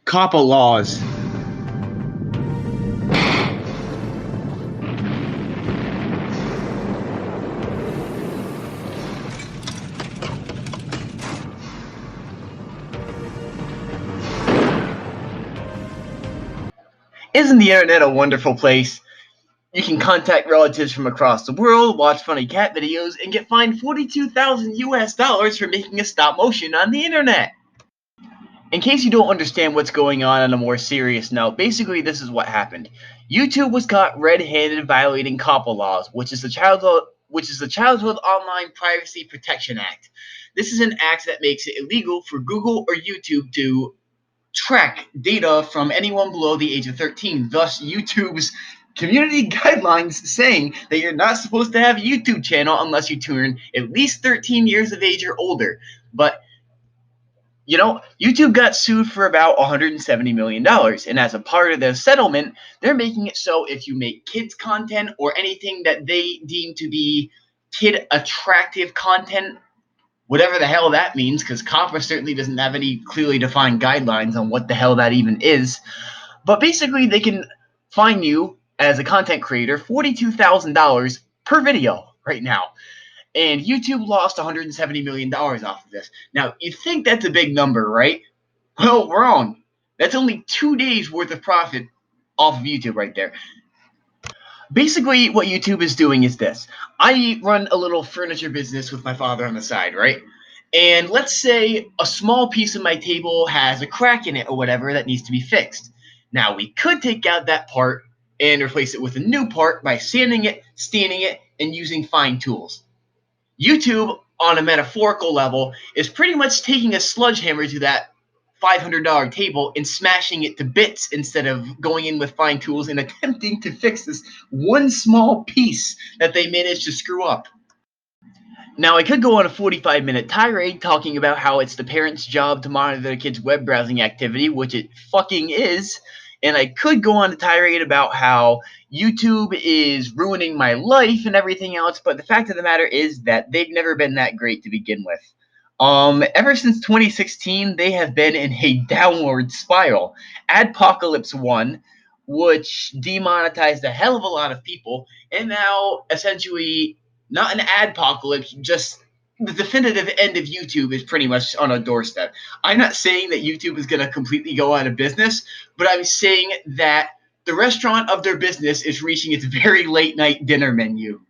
Coppa laws. Isn't the internet a wonderful place? You can contact relatives from across the world, watch funny cat videos, and get fined $42,000 for making a stop motion on the internet. In case you don't understand what's going on a more serious note, basically this is what happened. YouTube was caught red-handed violating Coppa laws, which is the Childhood Online Privacy Protection Act. This is an act that makes it illegal for Google or YouTube to track data from anyone below the age of 13. Thus, YouTube's community guidelines saying that you're not supposed to have a YouTube channel unless you turn at least 13 years of age or older. But YouTube got sued for about $170 million, and as a part of the settlement, they're making it so if you make kids content or anything that they deem to be kid attractive content, whatever the hell that means, because Coppa certainly doesn't have any clearly defined guidelines on what the hell that even is. But basically, they can fine you as a content creator $42,000 per video right now. And YouTube lost $170 million off of this. Now, you think that's a big number, right? Well, wrong. That's only 2 days worth of profit off of YouTube right there. Basically, what YouTube is doing is this. I run a little furniture business with my father on the side, right? And let's say a small piece of my table has a crack in it or whatever that needs to be fixed. Now, we could take out that part and replace it with a new part by sanding it, staining it, and using fine tools. YouTube, on a metaphorical level, is pretty much taking a sledgehammer to that $500 table and smashing it to bits instead of going in with fine tools and attempting to fix this one small piece that they managed to screw up. Now, I could go on a 45-minute tirade talking about how it's the parents' job to monitor their kids' web browsing activity, which it fucking is. And I could go on a tirade about how YouTube is ruining my life and everything else, but the fact of the matter is that they've never been that great to begin with. Ever since 2016, they have been in a downward spiral. Adpocalypse 1, which demonetized a hell of a lot of people, and now essentially not an adpocalypse, just the definitive end of YouTube is pretty much on a doorstep. I'm not saying that YouTube is going to completely go out of business, but I'm saying that the restaurant of their business is reaching its very late night dinner menu.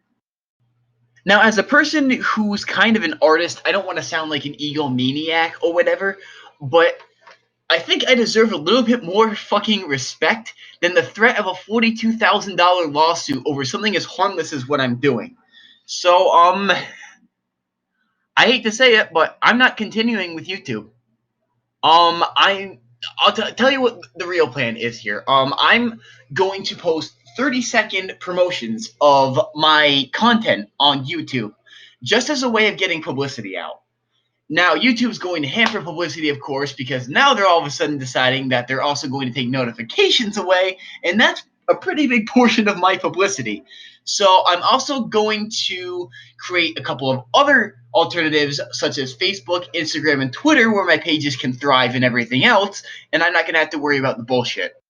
Now, as a person who's kind of an artist, I don't want to sound like an egomaniac or whatever, but I think I deserve a little bit more fucking respect than the threat of a $42,000 lawsuit over something as harmless as what I'm doing. So, I hate to say it, but I'm not continuing with YouTube. I'll tell you what the real plan is here. I'm going to post 30-second promotions of my content on YouTube, just as a way of getting publicity out. Now, YouTube's going to hamper publicity, of course, because now they're all of a sudden deciding that they're also going to take notifications away, and that's a pretty big portion of my publicity. So I'm also going to create a couple of other alternatives, such as Facebook, Instagram, and Twitter, where my pages can thrive and everything else, and I'm not going to have to worry about the bullshit.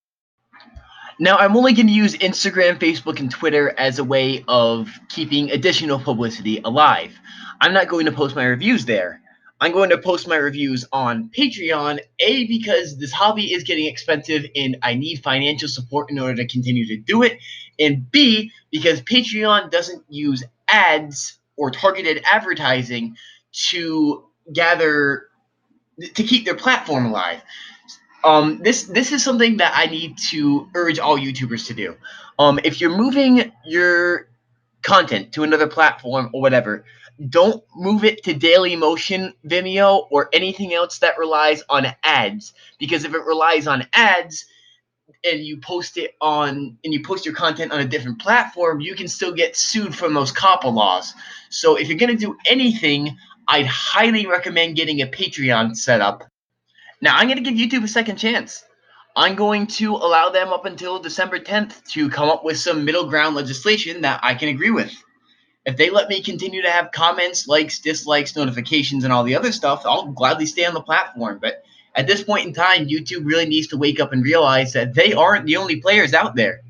Now, I'm only going to use Instagram, Facebook, and Twitter as a way of keeping additional publicity alive. I'm not going to post my reviews there. I'm going to post my reviews on Patreon, A, because this hobby is getting expensive and I need financial support in order to continue to do it, and B, because Patreon doesn't use ads or targeted advertising to keep their platform alive. This is something that I need to urge all YouTubers to do. If you're moving your content to another platform or whatever, don't move it to Dailymotion, Vimeo, or anything else that relies on ads. Because if it relies on ads and you post your content on a different platform, you can still get sued from those Coppa laws. So if you're gonna do anything, I'd highly recommend getting a Patreon set up. Now, I'm going to give YouTube a second chance. I'm going to allow them up until December 10th to come up with some middle ground legislation that I can agree with. If they let me continue to have comments, likes, dislikes, notifications, and all the other stuff, I'll gladly stay on the platform. But At this point in time, YouTube really needs to wake up and realize that they aren't the only players out there.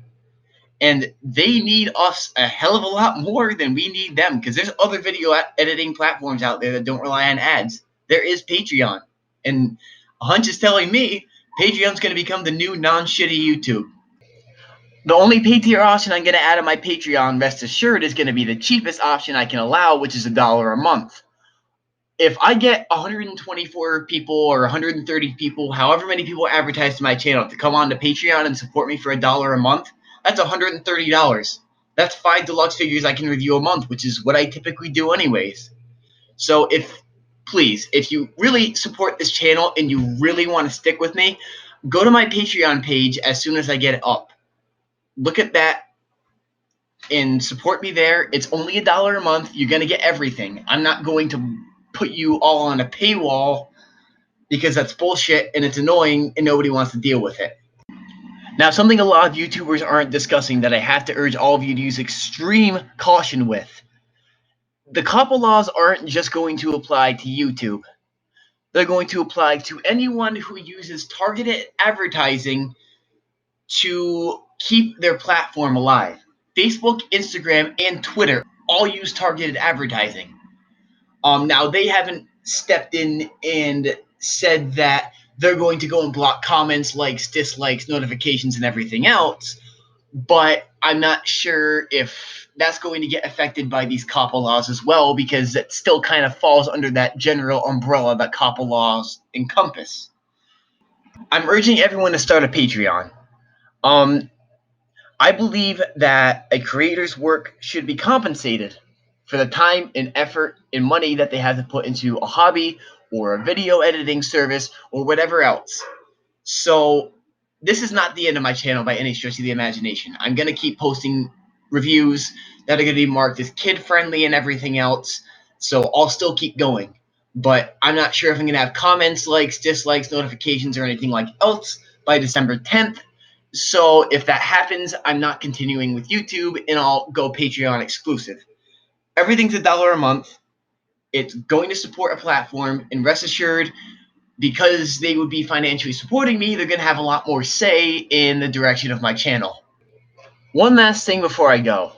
And they need us a hell of a lot more than we need them, because there's other video editing platforms out there that don't rely on ads. There is Patreon. And a hunch is telling me Patreon's going to become the new non-shitty YouTube. The only pay tier option I'm going to add on my Patreon, rest assured, is going to be the cheapest option I can allow, which is $1 a month. If I get 124 people or 130 people, however many people advertise to my channel, to come on to Patreon and support me for $1 a month, that's $130. That's 5 deluxe figures I can review a month, which is what I typically do anyways. So please, if you really support this channel and you really want to stick with me, go to my Patreon page as soon as I get it up. Look at that and support me there. It's only $1 a month. You're going to get everything. I'm not going to put you all on a paywall, because that's bullshit and it's annoying and nobody wants to deal with it. Now, something a lot of YouTubers aren't discussing that I have to urge all of you to use extreme caution with. The Coppa laws aren't just going to apply to YouTube. They're going to apply to anyone who uses targeted advertising to keep their platform alive. Facebook, Instagram, and Twitter all use targeted advertising. Now, they haven't stepped in and said that they're going to go and block comments, likes, dislikes, notifications, and everything else, but I'm not sure if that's going to get affected by these Coppa laws as well, because it still kind of falls under that general umbrella that Coppa laws encompass. I'm urging everyone to start a Patreon. I believe that a creator's work should be compensated for the time and effort and money that they have to put into a hobby or a video editing service or whatever else. So this is not the end of my channel by any stretch of the imagination. I'm going to keep posting reviews that are going to be marked as kid-friendly and everything else, so I'll still keep going. But I'm not sure if I'm going to have comments, likes, dislikes, notifications, or anything like else by December 10th. So if that happens, I'm not continuing with YouTube, and I'll go Patreon exclusive. Everything's $1 a month. It's going to support a platform, and rest assured, because they would be financially supporting me, they're going to have a lot more say in the direction of my channel. One last thing before I go.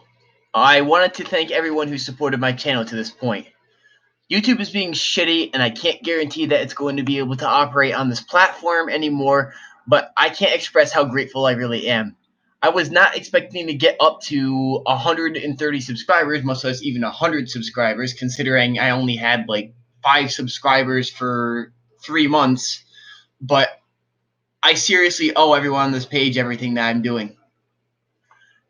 I wanted to thank everyone who supported my channel to this point. YouTube is being shitty, and I can't guarantee that it's going to be able to operate on this platform anymore, but I can't express how grateful I really am. I was not expecting to get up to 130 subscribers, much less even 100 subscribers, considering I only had like 5 subscribers for 3 months, but I seriously owe everyone on this page everything that I'm doing.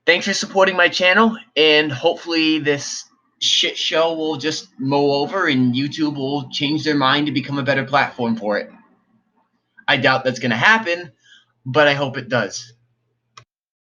Thanks for supporting my channel, and hopefully this shit show will just mow over and YouTube will change their mind to become a better platform for it. I doubt that's going to happen, but I hope it does.